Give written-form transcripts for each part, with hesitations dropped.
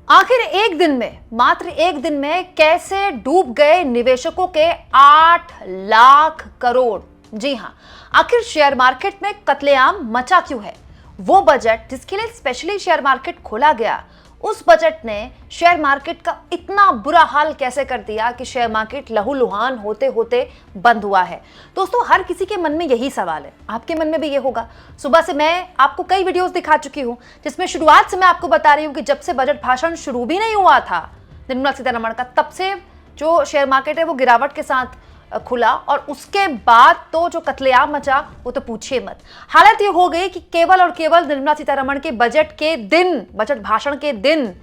आखिर एक दिन में, मात्र एक दिन में कैसे डूब गए निवेशकों के 8 लाख करोड़। जी हां, आखिर शेयर मार्केट में कत्लेआम मचा क्यों है। वो बजट जिसके लिए स्पेशली शेयर मार्केट खोला गया, उस बजट ने शेयर मार्केट का इतना बुरा हाल कैसे कर दिया कि शेयर मार्केट लहूलुहान होते होते बंद हुआ है। दोस्तों, हर किसी के मन में यही सवाल है, आपके मन में भी ये होगा। सुबह से मैं आपको कई वीडियोस दिखा चुकी हूं जिसमें शुरुआत से मैं आपको बता रही हूं कि जब से बजट भाषण शुरू भी नहीं हुआ था निर्मला सीतारमण का, तब से जो शेयर मार्केट है वो गिरावट के साथ खुला, और उसके बाद तो जो कत्लेआम मचा वो तो पूछिए मत। हालत ये हो गई कि केवल और केवल निर्मला सीतारमण के बजट के दिन, बजट भाषण के दिन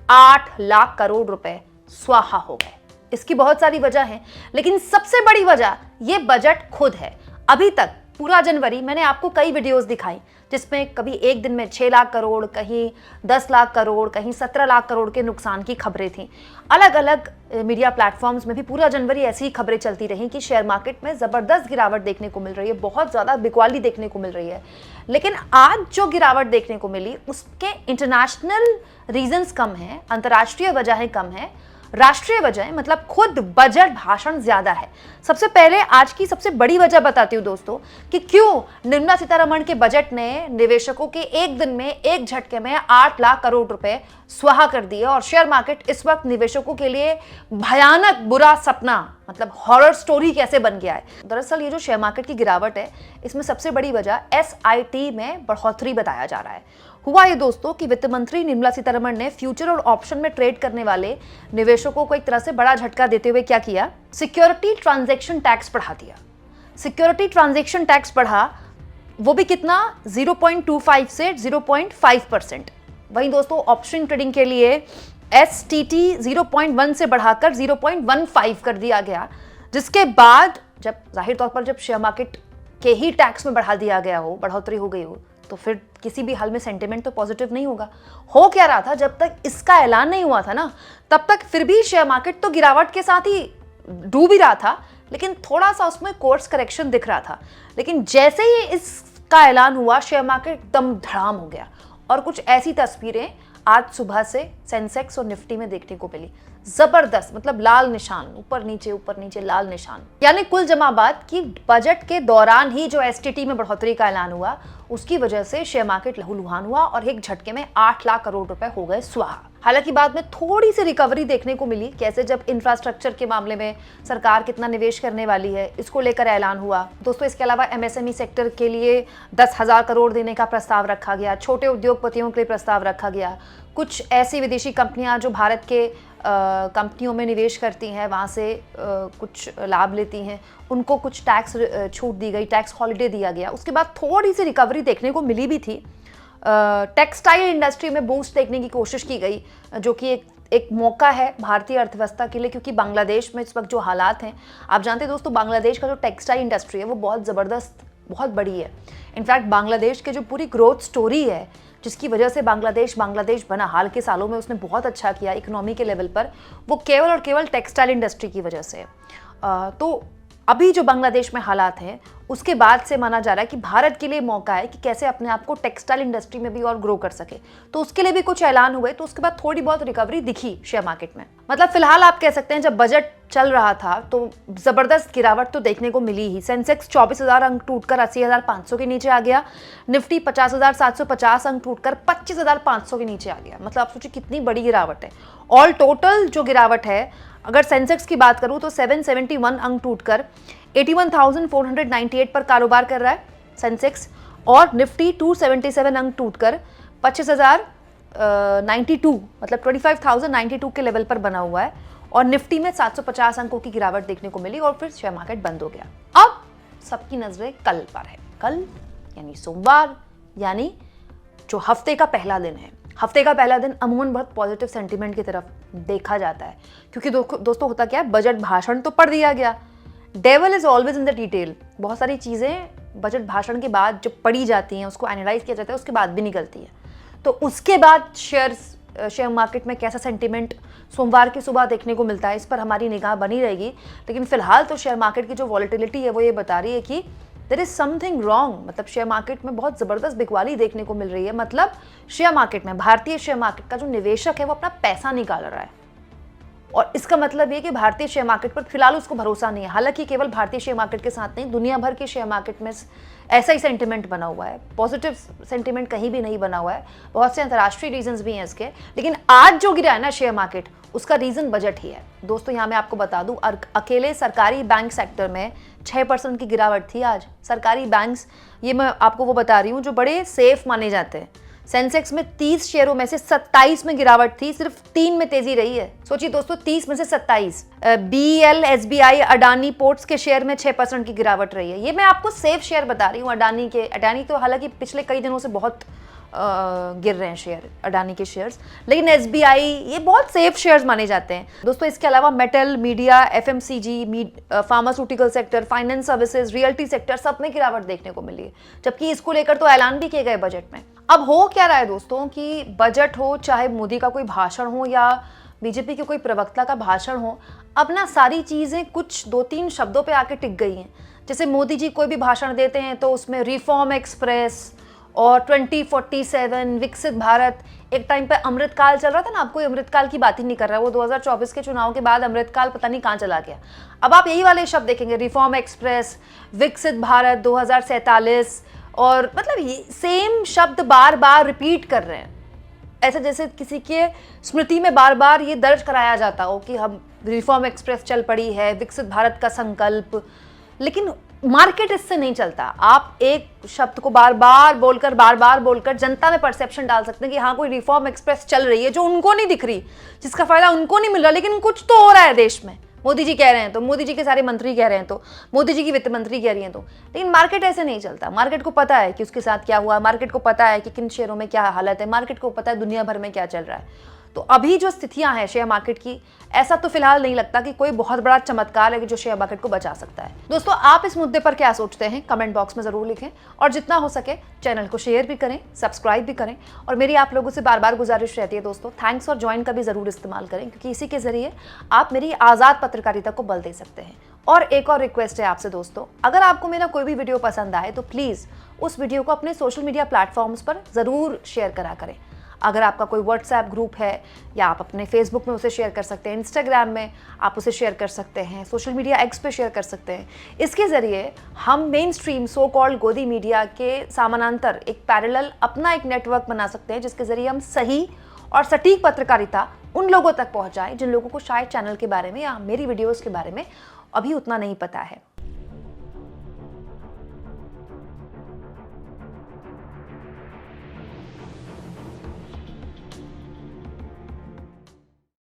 8 लाख करोड़ रुपए स्वाहा हो गए। इसकी बहुत सारी वजह है, लेकिन सबसे बड़ी वजह ये बजट खुद है। अभी तक पूरा जनवरी मैंने आपको कई वीडियोस दिखाई जिसमें कभी एक दिन में 6 लाख करोड़, कहीं 10 लाख करोड़, कहीं 17 लाख करोड़ के नुकसान की खबरें थीं। अलग अलग मीडिया प्लेटफॉर्म्स में भी पूरा जनवरी ऐसी ही खबरें चलती रहीं कि शेयर मार्केट में ज़बरदस्त गिरावट देखने को मिल रही है, बहुत ज़्यादा बिकवाली देखने को मिल रही है। लेकिन आज जो गिरावट देखने को मिली उसके इंटरनेशनल रीजंस कम हैं, अंतर्राष्ट्रीय वजहें कम हैं, राष्ट्रीय वजह मतलब खुद बजट भाषण ज्यादा है। सबसे पहले आज की सबसे बड़ी वजह बताती हूं दोस्तों कि क्यों निर्मला सीतारमण के बजट ने निवेशकों के एक दिन में, एक झटके में 8 लाख करोड़ रुपए स्वाहा कर दिए, और शेयर मार्केट इस वक्त निवेशकों के लिए भयानक बुरा सपना, मतलब हॉरर स्टोरी कैसे बन गया है। दरअसल ये जो शेयर मार्केट की गिरावट है, इसमें सबसे बड़ी वजह SIT में बढ़ोतरी बताया जा रहा है। हुआ ये दोस्तों कि वित्त मंत्री निर्मला सीतारमण ने फ्यूचर और ऑप्शन में ट्रेड करने वाले निवेशकों को एक तरह से बड़ा झटका देते हुए क्या किया, सिक्योरिटी ट्रांजैक्शन टैक्स बढ़ा दिया। सिक्योरिटी ट्रांजैक्शन टैक्स बढ़ा, वो भी कितना, 0.25 से 0.5%। वहीं दोस्तों ऑप्शन ट्रेडिंग के लिए STT 0.1 से बढ़ाकर 0.15 कर दिया गया, जिसके बाद जब जाहिर तौर पर जब शेयर मार्केट के ही टैक्स में बढ़ा दिया गया हो, बढ़ोतरी हो गई हो, तो फिर किसी भी हाल में सेंटिमेंट तो पॉजिटिव नहीं होगा। हो क्या रहा था, जब तक इसका ऐलान नहीं हुआ था ना, तब तक फिर भी शेयर मार्केट तो गिरावट के साथ ही डूब ही रहा था, लेकिन थोड़ा सा उसमें कोर्स करेक्शन दिख रहा था। लेकिन जैसे ही इसका ऐलान हुआ, शेयर मार्केट एकदम धड़ाम हो गया, और कुछ ऐसी तस्वीरें आज सुबह से सेंसेक्स और निफ्टी में देखने को मिली। जबरदस्त, मतलब लाल निशान, ऊपर नीचे लाल निशान। यानी कुल जमा बात कि बजट के दौरान ही जो STT में बढ़ोतरी का ऐलान हुआ, उसकी वजह से शेयर मार्केट लहूलुहान हुआ और एक झटके में 8 लाख करोड़ रुपए हो गए स्वाहा। हालांकि बाद में थोड़ी सी रिकवरी देखने को मिली, कैसे जब इंफ्रास्ट्रक्चर के मामले में सरकार कितना निवेश करने वाली है, इसको लेकर ऐलान हुआ। दोस्तों, इसके अलावा MSME सेक्टर के लिए 10,000 करोड़ देने का प्रस्ताव रखा गया, छोटे उद्योगपतियों के लिए प्रस्ताव रखा गया। कुछ ऐसी विदेशी कंपनियां जो भारत के कंपनियों में निवेश करती हैं, वहाँ से कुछ लाभ लेती हैं, उनको कुछ टैक्स छूट दी गई, टैक्स हॉलिडे दिया गया। उसके बाद थोड़ी सी रिकवरी देखने को मिली भी थी। टेक्सटाइल इंडस्ट्री में बूस्ट देखने की कोशिश की गई, जो कि एक मौका है भारतीय अर्थव्यवस्था के लिए, क्योंकि बांग्लादेश में इस वक्त जो हालात हैं, आप जानते हैं दोस्तों, बांग्लादेश का जो टेक्सटाइल इंडस्ट्री है वो बहुत ज़बरदस्त, बहुत बड़ी है। इनफैक्ट बांग्लादेश के जो पूरी ग्रोथ स्टोरी है, जिसकी वजह से बांग्लादेश बना, हाल के सालों में उसने बहुत अच्छा किया इकोनॉमी के लेवल पर, वो केवल और केवल टेक्सटाइल इंडस्ट्री की वजह से। तो अभी जो बांग्लादेश में हालात हैं, उसके बाद से माना जा रहा है कि भारत के लिए मौका है कि कैसे अपने आप को टेक्सटाइल इंडस्ट्री में भी और ग्रो कर सके। तो उसके लिए भी कुछ ऐलान हुए, तो उसके बाद थोड़ी बहुत रिकवरी दिखी शेयर मार्केट में। मतलब फिलहाल आप कह सकते हैं जब बजट चल रहा था तो जबरदस्त गिरावट तो देखने को मिली ही। सेंसेक्स 24,000 अंक टूटकर 80,500 के नीचे आ गया। निफ्टी 50,750 अंक टूटकर 25,500 के नीचे आ गया। मतलब आप सोचिए कितनी बड़ी गिरावट है। ऑल टोटल जो गिरावट है, अगर सेंसेक्स की बात करूं तो 771 अंक टूटकर 81,498 पर कारोबार कर रहा है सेंसेक्स, और निफ्टी 277 अंक टूटकर 25,092 मतलब 25,092 के लेवल पर बना हुआ है, और निफ्टी में 750 अंकों की गिरावट देखने को मिली, और फिर शेयर मार्केट बंद हो गया। अब सबकी नजरें कल पर है। कल यानी सोमवार, यानी जो हफ्ते का पहला दिन है। हफ्ते का पहला दिन अमूमन बहुत पॉजिटिव सेंटीमेंट की तरफ देखा जाता है, क्योंकि दोस्तों होता क्या है, बजट भाषण तो पढ़ दिया गया। Devil is always in the detail. बहुत सारी चीज़ें बजट भाषण के बाद जब पढ़ी जाती हैं, उसको एनालाइज किया जाता है, उसके बाद भी निकलती है। तो उसके बाद शेयर मार्केट में कैसा सेंटीमेंट सोमवार की सुबह देखने को मिलता है, इस पर हमारी निगाह बनी रहेगी। लेकिन फिलहाल तो शेयर मार्केट की जो वॉलेटिलिटी है वो ये बता रही है कि देयर इज समथिंग रॉन्ग। मतलब शेयर मार्केट में बहुत ज़बरदस्त बिकवाली देखने को मिल रही है। मतलब शेयर मार्केट में, भारतीय शेयर मार्केट का जो निवेशक है वो अपना पैसा निकाल रहा है, और इसका मतलब ये कि भारतीय शेयर मार्केट पर फिलहाल उसको भरोसा नहीं है। हालांकि केवल भारतीय शेयर मार्केट के साथ नहीं, दुनिया भर के शेयर मार्केट में ऐसा ही सेंटिमेंट बना हुआ है। पॉजिटिव सेंटिमेंट कहीं भी नहीं बना हुआ है। बहुत से अंतर्राष्ट्रीय रीजंस भी हैं इसके, लेकिन आज जो गिरा है ना शेयर मार्केट, उसका रीजन बजट ही है। दोस्तों यहाँ मैं आपको बता दूं, अकेले सरकारी बैंक सेक्टर में 6% की गिरावट थी आज। सरकारी बैंक्स, ये मैं आपको वो बता रही हूँ जो बड़े सेफ माने जाते हैं। सेंसेक्स में 30 शेयरों में से 27 में गिरावट थी, सिर्फ 3 में तेजी रही है। सोचिए दोस्तों, 30 में से 27। BEL, SBI, अडानी पोर्ट्स के शेयर में 6% की गिरावट रही है। ये मैं आपको सेफ शेयर बता रही हूँ अडानी के। अडानी तो हालांकि पिछले कई दिनों से बहुत गिर रहे हैं शेयर, अडानी के शेयर्स, लेकिन SBI ये बहुत सेफ शेयर्स माने जाते हैं। दोस्तों इसके अलावा metal, media, FMCG, pharmaceutical sector, finance services, realty sector, सब में गिरावट देखने को मिली है। जबकि इसको लेकर तो ऐलान भी किए गए बजट में। अब हो क्या रहा है दोस्तों कि बजट हो, चाहे मोदी का कोई भाषण हो या बीजेपी के कोई प्रवक्ता का भाषण हो, अब ना सारी चीज़ें कुछ 2-3 शब्दों पे आके टिक गई हैं। जैसे मोदी जी कोई भी भाषण देते हैं तो उसमें रिफॉर्म एक्सप्रेस और 2047, विकसित भारत। एक टाइम पे अमृतकाल चल रहा था ना, आप कोई अमृतकाल की बात ही नहीं कर रहा है। वो 2024 के चुनाव के बाद अमृतकाल पता नहीं कहाँ चला गया। अब आप यही वाले शब्द देखेंगे, रिफॉर्म एक्सप्रेस, विकसित भारत 2047, और मतलब ये सेम शब्द बार बार रिपीट कर रहे हैं, ऐसे जैसे किसी के स्मृति में बार बार ये दर्ज कराया जाता हो कि हम रिफॉर्म एक्सप्रेस चल पड़ी है, विकसित भारत का संकल्प। लेकिन मार्केट इससे नहीं चलता। आप एक शब्द को बार बार बोलकर जनता में परसेप्शन डाल सकते हैं कि हाँ कोई रिफॉर्म एक्सप्रेस चल रही है, जो उनको नहीं दिख रही, जिसका फायदा उनको नहीं मिल रहा, लेकिन कुछ तो हो रहा है देश में। मोदी जी कह रहे हैं तो, मोदी जी के सारे मंत्री कह रहे हैं तो, मोदी जी की वित्त मंत्री कह रही हैं तो, लेकिन मार्केट ऐसे नहीं चलता। मार्केट को पता है कि उसके साथ क्या हुआ, मार्केट को पता है कि किन शेयरों में क्या हालत है, मार्केट को पता है दुनिया भर में क्या चल रहा है। तो अभी जो स्थितियां हैं शेयर मार्केट की, ऐसा तो फिलहाल नहीं लगता कि कोई बहुत बड़ा चमत्कार है कि जो शेयर मार्केट को बचा सकता है। दोस्तों आप इस मुद्दे पर क्या सोचते हैं, कमेंट बॉक्स में जरूर लिखें, और जितना हो सके चैनल को शेयर भी करें, सब्सक्राइब भी करें। और मेरी आप लोगों से बार बार गुजारिश रहती है दोस्तों, थैंक्स और ज्वाइन का भी जरूर इस्तेमाल करें, क्योंकि इसी के जरिए आप मेरी आज़ाद पत्रकारिता को बल दे सकते हैं। और एक और रिक्वेस्ट है आपसे दोस्तों, अगर आपको मेरा कोई भी वीडियो पसंद आए तो प्लीज़ उस वीडियो को अपने सोशल मीडिया प्लेटफॉर्म्स पर ज़रूर शेयर करा करें। अगर आपका कोई व्हाट्सएप ग्रुप है, या आप अपने फेसबुक में उसे शेयर कर सकते हैं, इंस्टाग्राम में आप उसे शेयर कर सकते हैं, सोशल मीडिया एक्स पे शेयर कर सकते हैं। इसके ज़रिए हम मेन स्ट्रीम सो कॉल्ड गोदी मीडिया के समानांतर एक पैरेलल अपना एक नेटवर्क बना सकते हैं, जिसके ज़रिए हम सही और सटीक पत्रकारिता उन लोगों तक पहुँचाएँ जिन लोगों को शायद चैनल के बारे में या मेरी वीडियोज़ के बारे में अभी उतना नहीं पता है।